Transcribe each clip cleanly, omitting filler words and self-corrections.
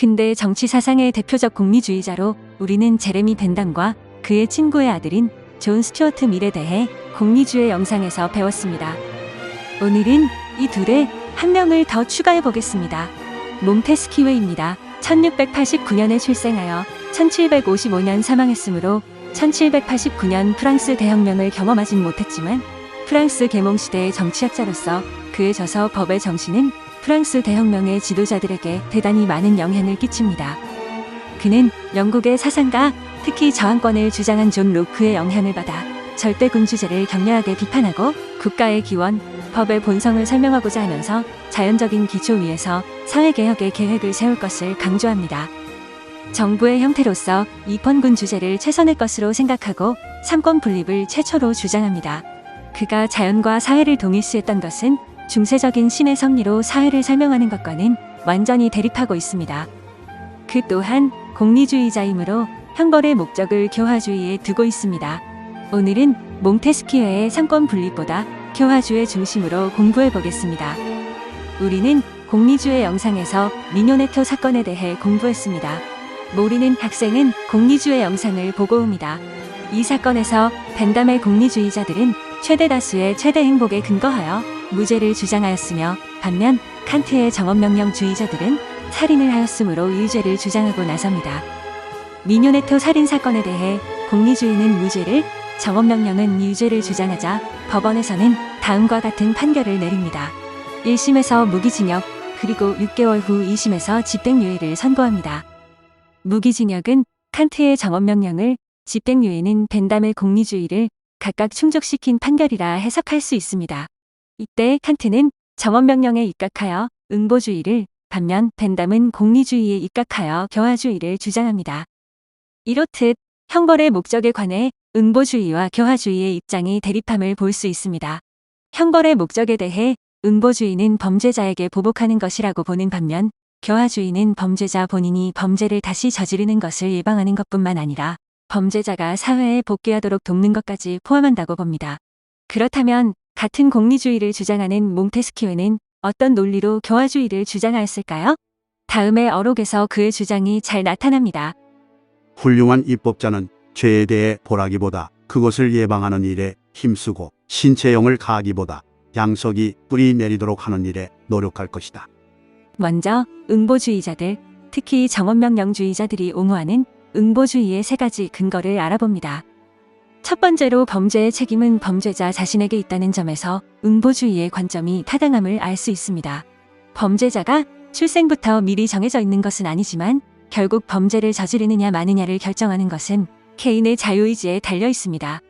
근대 정치 사상의 대표적 공리주의자로 우리는 제레미 벤담과 그의 친구의 아들인 존 스튜어트 밀에 대해 공리주의 영상에서 배웠습니다. 오늘은 이 둘의 한 명을 더 추가해 보겠습니다. 몽테스키웨입니다. 1689년에 출생하여 1755년 사망했으므로 1789년 프랑스 대혁명을 경험하진 못했지만 프랑스 계몽시대의 정치학자로서 그의 저서 법의 정신은 프랑스 대혁명의 지도자들에게 대단히 많은 영향을 끼칩니다. 그는 영국의 사상가, 특히 저항권을 주장한 존 로크의 영향을 받아 절대군주제를 격렬하게 비판하고 국가의 기원, 법의 본성을 설명하고자 하면서 자연적인 기초 위에서 사회개혁의 계획을 세울 것을 강조합니다. 정부의 형태로서 이권군 주제를 최선의 것으로 생각하고 삼권 분립을 최초로 주장합니다. 그가 자연과 사회를 동일시했던 것은 중세적인 신의 섭리로 사회를 설명하는 것과는 완전히 대립하고 있습니다. 그 또한 공리주의자이므로 형벌의 목적을 교화주의에 두고 있습니다. 오늘은 몽테스키웨의 삼권 분립보다 교화주의 중심으로 공부해 보겠습니다. 우리는 공리주의 영상에서 미뇨네토 사건에 대해 공부했습니다. 모르는 학생은 공리주의 영상을 보고 옵니다. 이 사건에서 벤담의 공리주의자들은 최대 다수의 최대 행복에 근거하여 무죄를 주장하였으며 반면 칸트의 정엄명령주의자들은 살인을 하였으므로 유죄를 주장하고 나섭니다. 미뇨네토 살인 사건에 대해 공리주의는 무죄를, 정엄명령은 유죄를 주장하자 법원에서는 다음과 같은 판결을 내립니다. 1심에서 무기징역, 그리고 6개월 후 2심에서 집행유예를 선고합니다. 무기징역은 칸트의 정엄명령을, 집행유예는 벤담의 공리주의를 각각 충족시킨 판결이라 해석할 수 있습니다. 이때 칸트는 정엄명령에 입각하여 응보주의를, 반면 벤담은 공리주의에 입각하여 교화주의를 주장합니다. 이렇듯 형벌의 목적에 관해 응보주의와 교화주의의 입장이 대립함을 볼 수 있습니다. 형벌의 목적에 대해 응보주의는 범죄자에게 보복하는 것이라고 보는 반면 교화주의는 범죄자 본인이 범죄를 다시 저지르는 것을 예방하는 것뿐만 아니라 범죄자가 사회에 복귀하도록 돕는 것까지 포함한다고 봅니다. 그렇다면 같은 공리주의를 주장하는 몽테스키웨는 어떤 논리로 교화주의를 주장하였을까요? 다음의 어록에서 그의 주장이 잘 나타납니다. 훌륭한 입법자는 죄에 대해 보라기보다 그것을 예방하는 일에 힘쓰고 신체형을 가하기보다 양석이 뿌리 내리도록 하는 일에 노력할 것이다. 먼저 응보주의자들, 특히 정엄명령주의자들이 옹호하는 응보주의의 세 가지 근거를 알아봅니다. 첫 번째로 범죄의 책임은 범죄자 자신에게 있다는 점에서 응보주의의 관점이 타당함을 알 수 있습니다. 범죄자가 출생부터 미리 정해져 있는 것은 아니지만 결국 범죄를 저지르느냐 마느냐를 결정하는 것은 개인의 자유의지에 달려 있습니다.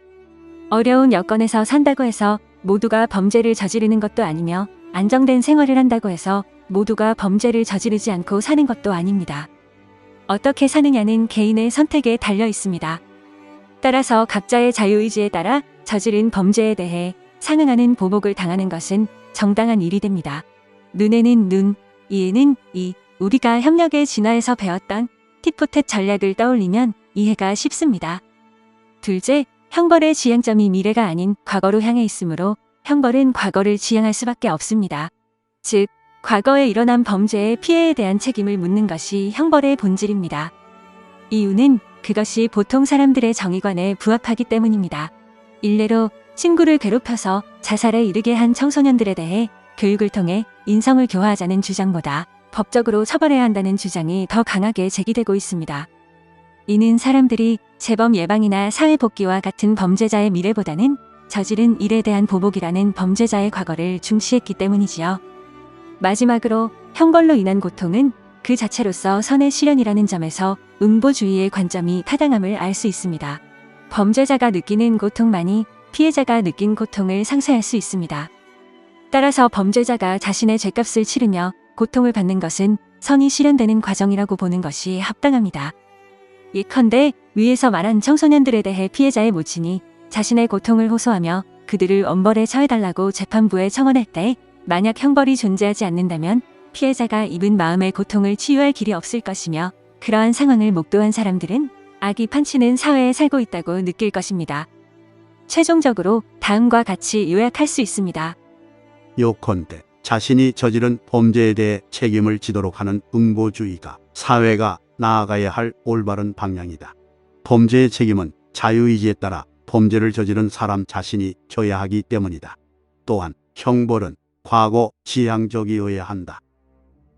어려운 여건에서 산다고 해서 모두가 범죄를 저지르는 것도 아니며 안정된 생활을 한다고 해서 모두가 범죄를 저지르지 않고 사는 것도 아닙니다. 어떻게 사느냐는 개인의 선택에 달려 있습니다. 따라서 각자의 자유의지에 따라 저지른 범죄에 대해 상응하는 보복을 당하는 것은 정당한 일이 됩니다. 눈에는 눈, 이에는 이, 우리가 협력의 진화에서 배웠던 티포텟 전략을 떠올리면 이해가 쉽습니다. 둘째, 형벌의 지향점이 미래가 아닌 과거로 향해 있으므로 형벌은 과거를 지향할 수밖에 없습니다. 즉, 과거에 일어난 범죄의 피해에 대한 책임을 묻는 것이 형벌의 본질입니다. 이유는 그것이 보통 사람들의 정의관에 부합하기 때문입니다. 일례로 친구를 괴롭혀서 자살에 이르게 한 청소년들에 대해 교육을 통해 인성을 교화하자는 주장보다 법적으로 처벌해야 한다는 주장이 더 강하게 제기되고 있습니다. 이는 사람들이 재범 예방이나 사회 복귀와 같은 범죄자의 미래보다는 저지른 일에 대한 보복이라는 범죄자의 과거를 중시했기 때문이지요. 마지막으로 형벌로 인한 고통은 그 자체로서 선의 실현이라는 점에서 응보주의의 관점이 타당함을 알 수 있습니다. 범죄자가 느끼는 고통만이 피해자가 느낀 고통을 상쇄할 수 있습니다. 따라서 범죄자가 자신의 죄값을 치르며 고통을 받는 것은 선이 실현되는 과정이라고 보는 것이 합당합니다. 예컨대 위에서 말한 청소년들에 대해 피해자의 모친이 자신의 고통을 호소하며 그들을 엄벌에 처해달라고 재판부에 청원할 때 만약 형벌이 존재하지 않는다면 피해자가 입은 마음의 고통을 치유할 길이 없을 것이며 그러한 상황을 목도한 사람들은 악이 판치는 사회에 살고 있다고 느낄 것입니다. 최종적으로 다음과 같이 요약할 수 있습니다. 요컨대 자신이 저지른 범죄에 대해 책임을 지도록 하는 응보주의가 사회가 나아가야 할 올바른 방향이다. 범죄의 책임은 자유의지에 따라 범죄를 저지른 사람 자신이 져야 하기 때문이다. 또한 형벌은 과거 지향적이어야 한다.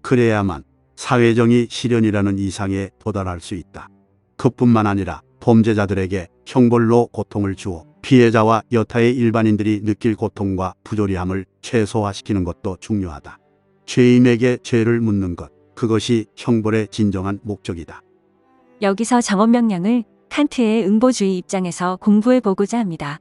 그래야만 사회정의 실현이라는 이상에 도달할 수 있다. 그뿐만 아니라 범죄자들에게 형벌로 고통을 주어 피해자와 여타의 일반인들이 느낄 고통과 부조리함을 최소화시키는 것도 중요하다. 죄인에게 죄를 묻는 것, 그것이 형벌의 진정한 목적이다. 여기서 정언명령을 칸트의 응보주의 입장에서 공부해 보고자 합니다.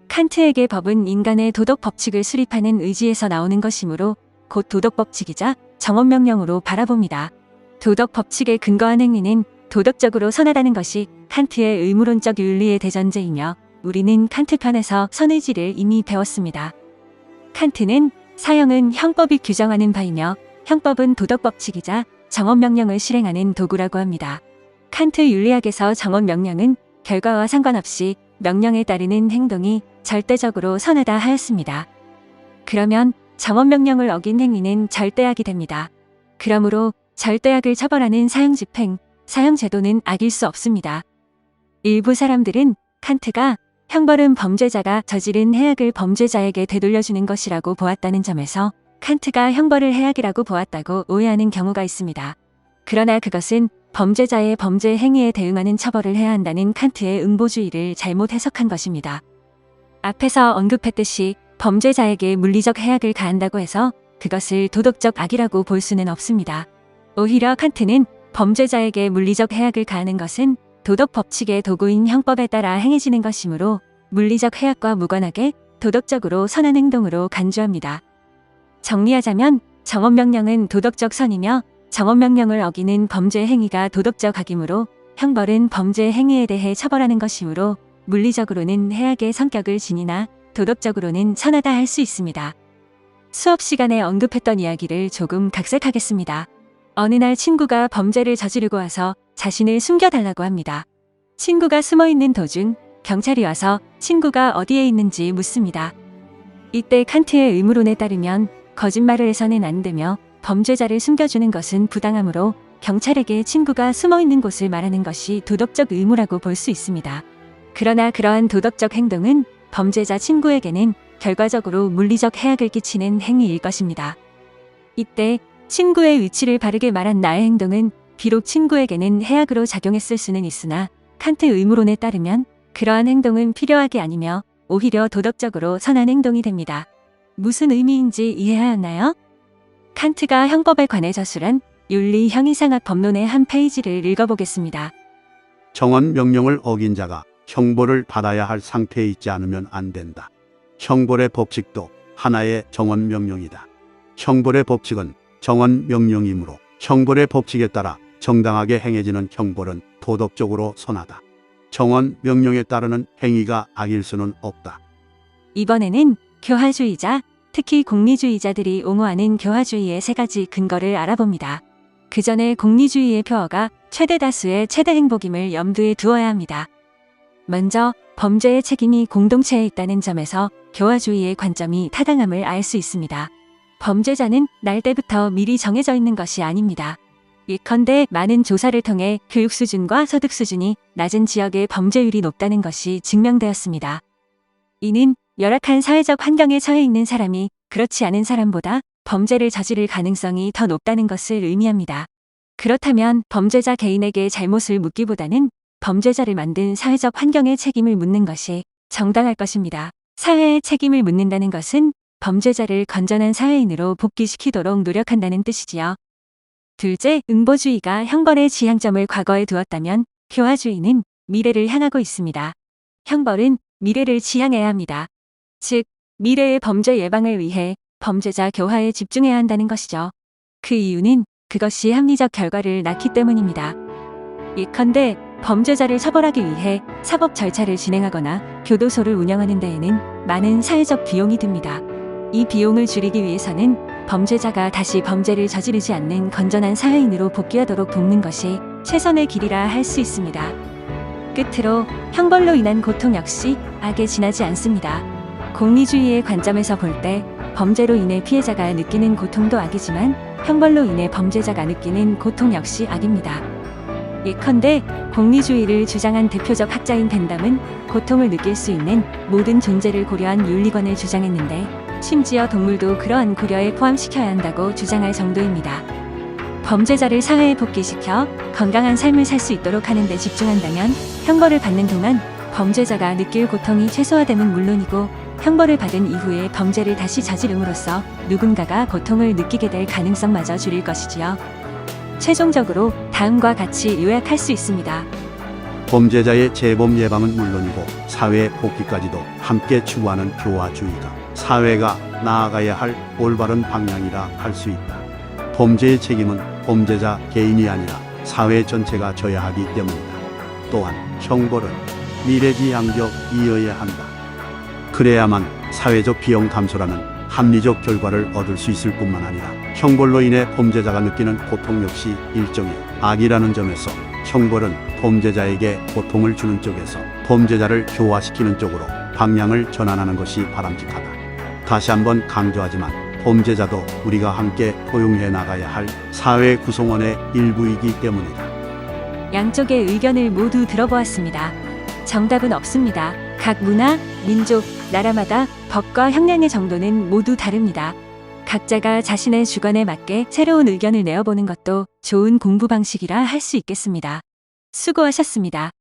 칸트에게 법은 인간의 도덕 법칙을 수립하는 의지에서 나오는 것이므로 곧 도덕 법칙이자 정언명령으로 바라봅니다. 도덕 법칙에 근거한 행위는 도덕적으로 선하다는 것이 칸트의 의무론적 윤리의 대전제이며 우리는 칸트 편에서 선의지를 이미 배웠습니다. 칸트는 사형은 형법이 규정하는 바이며 형법은 도덕 법칙이자 정언명령을 실행하는 도구라고 합니다. 칸트 윤리학에서 정언명령은 결과와 상관없이 명령에 따르는 행동이 절대적으로 선하다 하였습니다. 그러면 정언명령을 어긴 행위는 절대악이 됩니다. 그러므로 절대악을 처벌하는 사형집행, 사형제도는 악일 수 없습니다. 일부 사람들은 칸트가 형벌은 범죄자가 저지른 해악을 범죄자에게 되돌려주는 것이라고 보았다는 점에서 칸트가 형벌을 해악이라고 보았다고 오해하는 경우가 있습니다. 그러나 그것은 범죄자의 범죄 행위에 대응하는 처벌을 해야 한다는 칸트의 응보주의를 잘못 해석한 것입니다. 앞에서 언급했듯이 범죄자에게 물리적 해악을 가한다고 해서 그것을 도덕적 악이라고 볼 수는 없습니다. 오히려 칸트는 범죄자에게 물리적 해악을 가하는 것은 도덕 법칙의 도구인 형법에 따라 행해지는 것이므로 물리적 해악과 무관하게 도덕적으로 선한 행동으로 간주합니다. 정리하자면 정언명령은 도덕적 선이며 정언명령을 어기는 범죄 행위가 도덕적 악이므로 형벌은 범죄 행위에 대해 처벌하는 것이므로 물리적으로는 해악의 성격을 지니나 도덕적으로는 선하다 할 수 있습니다. 수업 시간에 언급했던 이야기를 조금 각색하겠습니다. 어느 날 친구가 범죄를 저지르고 와서 자신을 숨겨달라고 합니다. 친구가 숨어있는 도중 경찰이 와서 친구가 어디에 있는지 묻습니다. 이때 칸트의 의무론에 따르면 거짓말을 해서는 안 되며 범죄자를 숨겨주는 것은 부당하므로 경찰에게 친구가 숨어있는 곳을 말하는 것이 도덕적 의무라고 볼 수 있습니다. 그러나 그러한 도덕적 행동은 범죄자 친구에게는 결과적으로 물리적 해악을 끼치는 행위일 것입니다. 이때 친구의 위치를 바르게 말한 나의 행동은 비록 친구에게는 해악으로 작용했을 수는 있으나 칸트 의무론에 따르면 그러한 행동은 필요하게 아니며 오히려 도덕적으로 선한 행동이 됩니다. 무슨 의미인지 이해하였나요? 칸트가 형법에 관해 저술한 윤리 형이상학 법론의 한 페이지를 읽어보겠습니다. 정언 명령을 어긴 자가 형벌을 받아야 할 상태에 있지 않으면 안 된다. 형벌의 법칙도 하나의 정언 명령이다. 형벌의 법칙은 정언 명령이므로 형벌의 법칙에 따라 정당하게 행해지는 형벌은 도덕적으로 선하다. 정언 명령에 따르는 행위가 악일 수는 없다. 이번에는 교화주의자, 특히 공리주의자들이 옹호하는 교화주의의 세 가지 근거를 알아봅니다. 그 전에 공리주의의 표어가 최대 다수의 최대 행복임을 염두에 두어야 합니다. 먼저 범죄의 책임이 공동체에 있다는 점에서 교화주의의 관점이 타당함을 알 수 있습니다. 범죄자는 날 때부터 미리 정해져 있는 것이 아닙니다. 예컨대 많은 조사를 통해 교육 수준과 소득 수준이 낮은 지역의 범죄율이 높다는 것이 증명되었습니다. 이는 열악한 사회적 환경에 처해 있는 사람이 그렇지 않은 사람보다 범죄를 저지를 가능성이 더 높다는 것을 의미합니다. 그렇다면 범죄자 개인에게 잘못을 묻기보다는 범죄자를 만든 사회적 환경의 책임을 묻는 것이 정당할 것입니다. 사회의 책임을 묻는다는 것은 범죄자를 건전한 사회인으로 복귀시키도록 노력한다는 뜻이지요. 둘째, 응보주의가 형벌의 지향점을 과거에 두었다면 교화주의는 미래를 향하고 있습니다. 형벌은 미래를 지향해야 합니다. 즉, 미래의 범죄 예방을 위해 범죄자 교화에 집중해야 한다는 것이죠. 그 이유는 그것이 합리적 결과를 낳기 때문입니다. 예컨대 범죄자를 처벌하기 위해 사법 절차를 진행하거나 교도소를 운영하는 데에는 많은 사회적 비용이 듭니다. 이 비용을 줄이기 위해서는 범죄자가 다시 범죄를 저지르지 않는 건전한 사회인으로 복귀하도록 돕는 것이 최선의 길이라 할 수 있습니다. 끝으로 형벌로 인한 고통 역시 악에 지나지 않습니다. 공리주의의 관점에서 볼 때 범죄로 인해 피해자가 느끼는 고통도 악이지만 형벌로 인해 범죄자가 느끼는 고통 역시 악입니다. 예컨대 공리주의를 주장한 대표적 학자인 벤담은 고통을 느낄 수 있는 모든 존재를 고려한 윤리관을 주장했는데 심지어 동물도 그러한 고려에 포함시켜야 한다고 주장할 정도입니다. 범죄자를 사회에 복귀시켜 건강한 삶을 살 수 있도록 하는 데 집중한다면 형벌을 받는 동안 범죄자가 느낄 고통이 최소화됨은 물론이고 형벌을 받은 이후에 범죄를 다시 저지름으로써 누군가가 고통을 느끼게 될 가능성마저 줄일 것이지요. 최종적으로 다음과 같이 요약할 수 있습니다. 범죄자의 재범 예방은 물론이고 사회 복귀까지도 함께 추구하는 교화주의가 사회가 나아가야 할 올바른 방향이라 할 수 있다. 범죄의 책임은 범죄자 개인이 아니라 사회 전체가 져야 하기 때문이다. 또한 형벌은 미래지향적이어야 한다. 그래야만 사회적 비용 감소라는 합리적 결과를 얻을 수 있을 뿐만 아니라 형벌로 인해 범죄자가 느끼는 고통 역시 일종의 악이라는 점에서 형벌은 범죄자에게 고통을 주는 쪽에서 범죄자를 교화시키는 쪽으로 방향을 전환하는 것이 바람직하다. 다시 한번 강조하지만 범죄자도 우리가 함께 포용해 나가야 할 사회 구성원의 일부이기 때문이다. 양쪽의 의견을 모두 들어보았습니다. 정답은 없습니다. 각 문화, 민족, 나라마다 법과 형량의 정도는 모두 다릅니다. 각자가 자신의 주관에 맞게 새로운 의견을 내어보는 것도 좋은 공부 방식이라 할 수 있겠습니다. 수고하셨습니다.